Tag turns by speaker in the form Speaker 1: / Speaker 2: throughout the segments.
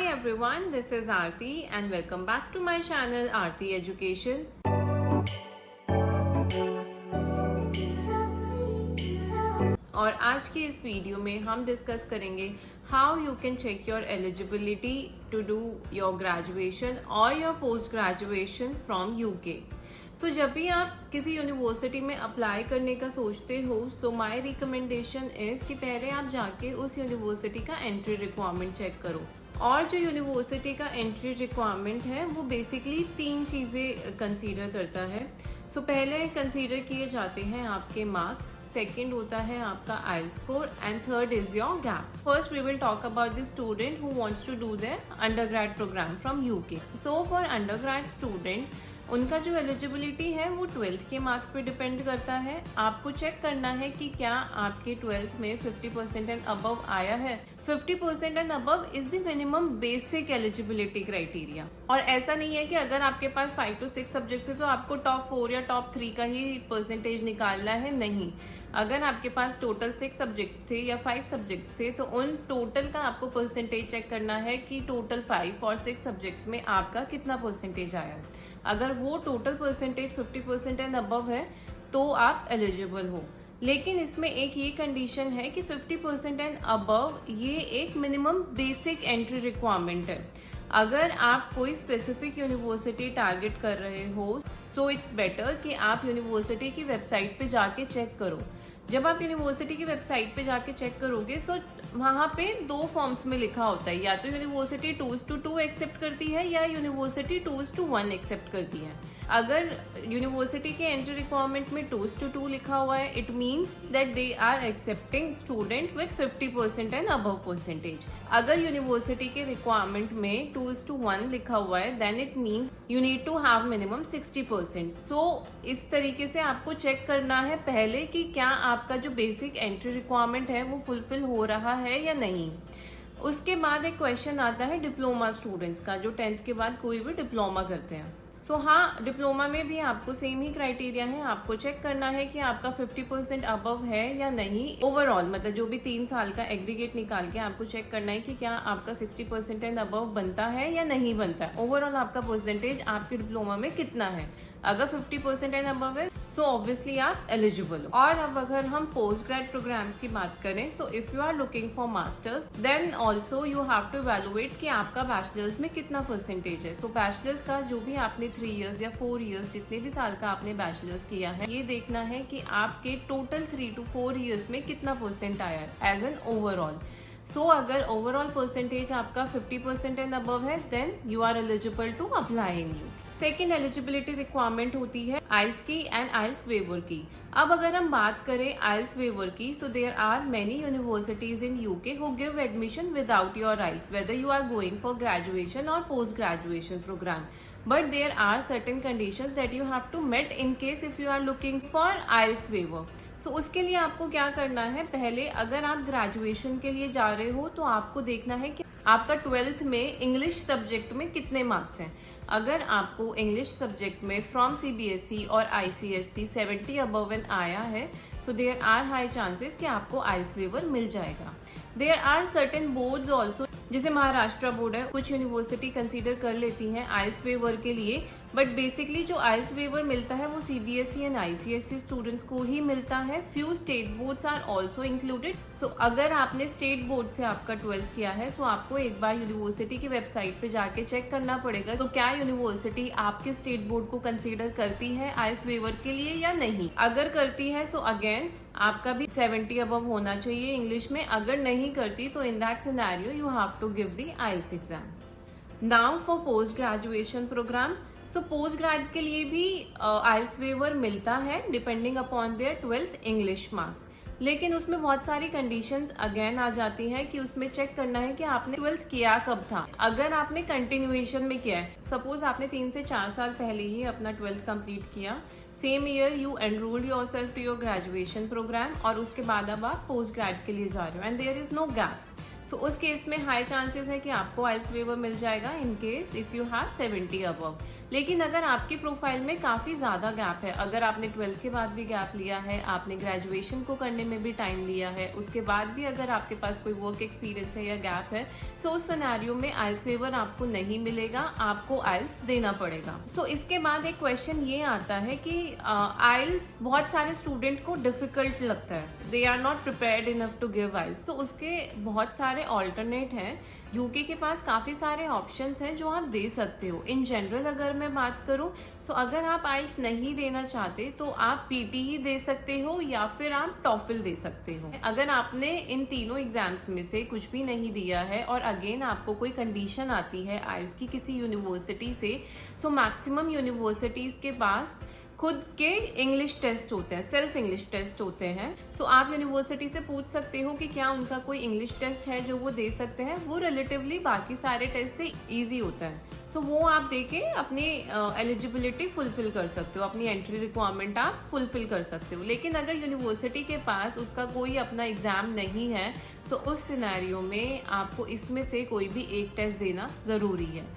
Speaker 1: Hi everyone, this is Aarti and welcome back to my channel Aarti Education. और आज की इस video में हम डिस्कस करेंगे how you can check your eligibility to do your graduation और your post graduation from UK. So जब भी आप किसी यूनिवर्सिटी में अप्लाई करने का सोचते हो सो माय रिकमेंडेशन इज कि पहले आप जाके उस यूनिवर्सिटी का एंट्री रिक्वायरमेंट चेक करो. और जो यूनिवर्सिटी का एंट्री रिक्वायरमेंट है वो बेसिकली 3 चीज़ें कंसीडर करता है. सो पहले कंसीडर किए जाते हैं आपके मार्क्स, सेकेंड होता है आपका IELTS score and third is your gap. First we will talk about the student who wants to do their undergrad program from UK. So for undergrad student उनका जो एलिजिबिलिटी है वो 12th के marks पे depend करता है. आपको check करना है कि क्या आपके 12th में 50% एंड अबव आया है. 50% and above is the minimum basic eligibility criteria. और ऐसा नहीं है कि अगर आपके पास 5 to 6 सब्जेक्ट्स है तो आपको टॉप 4 या टॉप 3 का ही परसेंटेज निकालना है. नहीं, अगर आपके पास टोटल 6 सब्जेक्ट्स थे या 5 सब्जेक्ट्स थे तो उन टोटल का आपको परसेंटेज चेक करना है कि टोटल 5 और 6 सब्जेक्ट्स में आपका कितना परसेंटेज आया है. अगर वो टोटल परसेंटेज 50% एंड अबव है तो आप एलिजिबल हो. लेकिन इसमें एक ये कंडीशन है कि 50% एंड अबव ये एक मिनिमम बेसिक एंट्री रिक्वायरमेंट है. अगर आप कोई स्पेसिफिक यूनिवर्सिटी टारगेट कर रहे हो सो इट्स बेटर कि आप यूनिवर्सिटी की वेबसाइट पे जाके चेक करो. जब आप यूनिवर्सिटी की वेबसाइट पे जाके चेक करोगे सो वहाँ पे 2 फॉर्म्स में लिखा होता है, या तो यूनिवर्सिटी 2:2 एक्सेप्ट करती है या यूनिवर्सिटी 2:1 एक्सेप्ट करती है. अगर यूनिवर्सिटी के एंट्री रिक्वायरमेंट में 2:2 लिखा हुआ है it means that they are accepting student with 50% and above percentage. अगर यूनिवर्सिटी के रिक्वायरमेंट में 2:1 लिखा हुआ है then it means you need to have minimum 60%. So इस तरीके से आपको चेक करना है पहले कि क्या आपका जो बेसिक एंट्री रिक्वायरमेंट है वो फुलफिल हो रहा है या नहीं. उसके बाद एक क्वेश्चन आता है डिप्लोमा स्टूडेंट्स का जो 10th के बाद कोई भी डिप्लोमा करते हैं. सो हाँ, डिप्लोमा में भी आपको सेम ही क्राइटेरिया है. आपको चेक करना है कि आपका 50% अबव है या नहीं. ओवरऑल मतलब जो भी 3 साल का एग्रीगेट निकाल के आपको चेक करना है कि क्या आपका 60% एंड अबव बनता है या नहीं बनता है. ओवरऑल आपका परसेंटेज आपके डिप्लोमा में कितना है. अगर 50% एंड अबव है सो ऑब्वियसली आप एलिजिबल हो. और अब अगर हम पोस्ट ग्रेड प्रोग्राम्स की बात करें so if you are looking for masters then also you have to evaluate कि आपका बैचलर्स में कितना परसेंटेज है. सो बैचलर्स का जो भी आपने 3 इयर्स या 4 इयर्स जितने भी साल का आपने बैचलर्स किया है ये देखना है कि आपके टोटल 3 to 4 इयर्स में कितना परसेंट आया है एज एन ओवरऑल. सो अगर ओवरऑल परसेंटेज आपका 50% एंड अबव है then you are eligible to apply in UK. Second eligibility requirement होती है आइल्स की एंड आइल्स वेवर की. अब अगर हम बात करें आइल्स वेवर की so there are many universities in UK who give admission without your IELTS whether you are going for graduation और post graduation program. But there are certain conditions that you have to meet in case if you are looking for IELTS waiver. So उसके लिए आपको क्या करना है, पहले अगर आप ग्रेजुएशन के लिए जा रहे हो तो आपको देखना है कि आपका 12th में इंग्लिश सब्जेक्ट में कितने मार्क्स हैं. अगर आपको इंग्लिश सब्जेक्ट में फ्रॉम CBSE और ICSE 70 अबव एंड आया है so there are high chances कि आपको आइल्स वेवर मिल जाएगा. There are certain boards also जैसे महाराष्ट्र बोर्ड है, कुछ यूनिवर्सिटी कंसीडर कर लेती हैं आइल्स वेवर के लिए. बट बेसिकली जो आइल्स वेवर मिलता है वो CBSE एंड ICSE स्टूडेंट्स को ही मिलता है. Few state boards are also included. So अगर आपने स्टेट बोर्ड से आपका 12th किया है सो आपको एक बार यूनिवर्सिटी की वेबसाइट पे जाके चेक करना पड़ेगा तो क्या यूनिवर्सिटी आपके स्टेट बोर्ड को कंसीडर करती है आइल्स वेवर के लिए या नहीं. अगर करती है सो अगेन आपका भी 70 अबव होना चाहिए इंग्लिश में. अगर नहीं करती तो in that scenario you have to give the IELTS exam. Now for post graduation program. So post grad के लिए भी आइल्स वेवर मिलता है depending upon their 12th English marks. लेकिन उसमें बहुत सारी कंडीशंस अगेन आ जाती हैं कि उसमें चेक करना है कि आपने 12th किया कब था. अगर आपने कंटिन्यूएशन में किया है, सपोज आपने 3 से 4 साल पहले ही अपना 12th कंप्लीट किया, same year you enrolled yourself to your graduation program और उसके बाद अब आप पोस्ट ग्रेड के लिए जा रहे हो and there is no gap. So उस केस में हाई चांसेस है कि आपको आइल्स वेवर मिल जाएगा इन case if you have 70 above. लेकिन अगर आपकी प्रोफाइल में काफ़ी ज़्यादा गैप है, अगर आपने 12th के बाद भी गैप लिया है, आपने ग्रेजुएशन को करने में भी टाइम लिया है, उसके बाद भी अगर आपके पास कोई वर्क एक्सपीरियंस है या गैप है, सो उस सिनेरियो में आइल्स वेवर आपको नहीं मिलेगा, आपको आइल्स देना पड़ेगा। सो इसके बाद एक क्वेश्चन ये आता है कि आइल्स बहुत सारे स्टूडेंट को डिफिकल्ट लगता है, they are not prepared enough to give IELTS. तो उसके बहुत सारे ऑल्टरनेट हैं। यूके के पास काफ़ी सारे ऑप्शंस हैं जो आप दे सकते हो। इन जनरल अगर मैं बात करूं, तो अगर आप आइल्स नहीं देना चाहते तो आप पीटी ही दे सकते हो या फिर आप टॉफिल दे सकते हो। अगर आपने इन तीनों एग्जाम्स में से कुछ भी नहीं दिया है और अगेन आपको कोई कंडीशन आती है आइल्स की किसी यूनिवर्सिटी से, सो मैक्सिमम यूनिवर्सिटीज के पास खुद के इंग्लिश टेस्ट होते हैं, सेल्फ इंग्लिश टेस्ट होते हैं। सो आप यूनिवर्सिटी से पूछ सकते हो कि क्या उनका कोई इंग्लिश टेस्ट है जो वो दे सकते हैं। वो रिलेटिवली बाकी सारे टेस्ट से इजी होता है। सो वो आप देके अपनी एलिजिबिलिटी फुलफिल कर सकते हो, अपनी एंट्री रिक्वायरमेंट आप फुलफिल कर सकते हो। लेकिन अगर यूनिवर्सिटी के पास उसका कोई अपना एग्जाम नहीं है, तो उस सिनेरियो में आपको इसमें से कोई भी एक टेस्ट देना जरूरी है।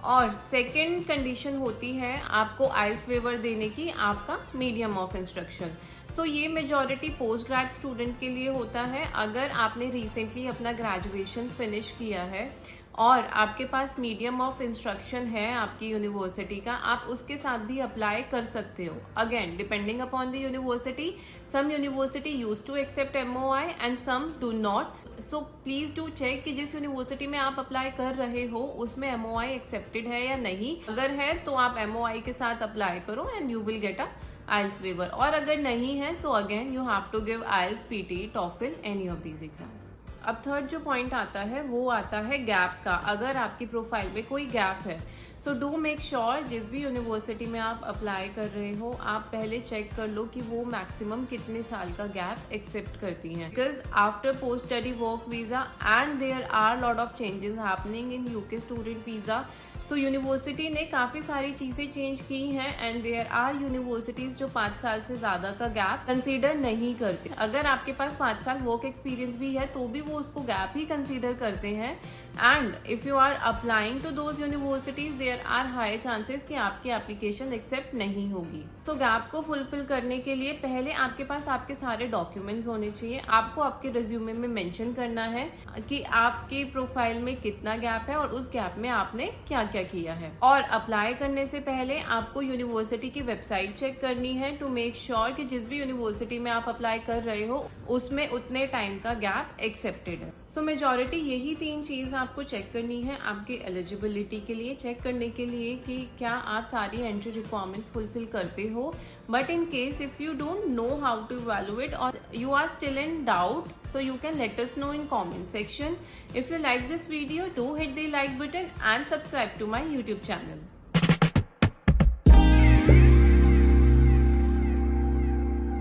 Speaker 1: और सेकेंड कंडीशन होती है आपको आइल्स वेवर देने की, आपका मीडियम ऑफ इंस्ट्रक्शन। सो ये मेजॉरिटी पोस्ट ग्रेड स्टूडेंट के लिए होता है। अगर आपने रिसेंटली अपना ग्रेजुएशन फिनिश किया है और आपके पास मीडियम ऑफ इंस्ट्रक्शन है आपकी यूनिवर्सिटी का, आप उसके साथ भी अप्लाई कर सकते हो। Again depending upon the university, some university use to accept MOI and some do not. So please do check कि जिस यूनिवर्सिटी में आप अप्लाई कर रहे हो उसमें MOI एक्सेप्टेड है या नहीं। अगर है तो आप MOI के साथ अप्लाई करो and you will get a IELTS waiver. और अगर नहीं है, so again you have to give IELTS, PT, TOEFL, any of these exams. अब थर्ड जो पॉइंट आता है वो आता है गैप का। अगर आपकी प्रोफाइल में कोई गैप है, सो डू मेक श्योर जिस भी यूनिवर्सिटी में आप अप्लाई कर रहे हो, आप पहले चेक कर लो कि वो मैक्सिमम कितने साल का गैप एक्सेप्ट करती हैं। Because after post study work visa and there are lot of changes happening in UK student visa. So university ने काफ़ी सारी चीज़ें चेंज की हैं एंड देयर आर यूनिवर्सिटीज़ जो 5 साल से ज़्यादा का गैप कंसीडर नहीं करते। अगर आपके पास 5 साल वर्क एक्सपीरियंस भी है तो भी वो उसको गैप ही कंसीडर करते हैं। And if you are applying to those universities, there are high chances कि आपकी एप्लीकेशन एक्सेप्ट नहीं होगी। सो गैप को फुलफिल करने के लिए पहले आपके पास आपके सारे डॉक्यूमेंट्स होने चाहिए। आपको आपके रिज्यूमे में मेंशन करना है कि आपकी प्रोफाइल में कितना गैप है और उस गैप में आपने क्या क्या किया है। और अप्लाई करने से पहले आपको यूनिवर्सिटी की वेबसाइट चेक करनी है टू मेक श्योर कि जिस भी यूनिवर्सिटी में आप अप्लाई कर रहे हो उसमें उतने टाइम का गैप एक्सेप्टेड है। सो मेजॉरिटी यही 3 चीज आपको चेक करनी है आपके एलिजिबिलिटी के लिए, चेक करने के लिए कि क्या आप सारी एंट्री रिक्वायरमेंट्स फुलफिल करते हो। But in case if you don't know how to evaluate और you are still in doubt, so you can let us know in comment section. If you like this video, do hit the like button and subscribe to my YouTube channel.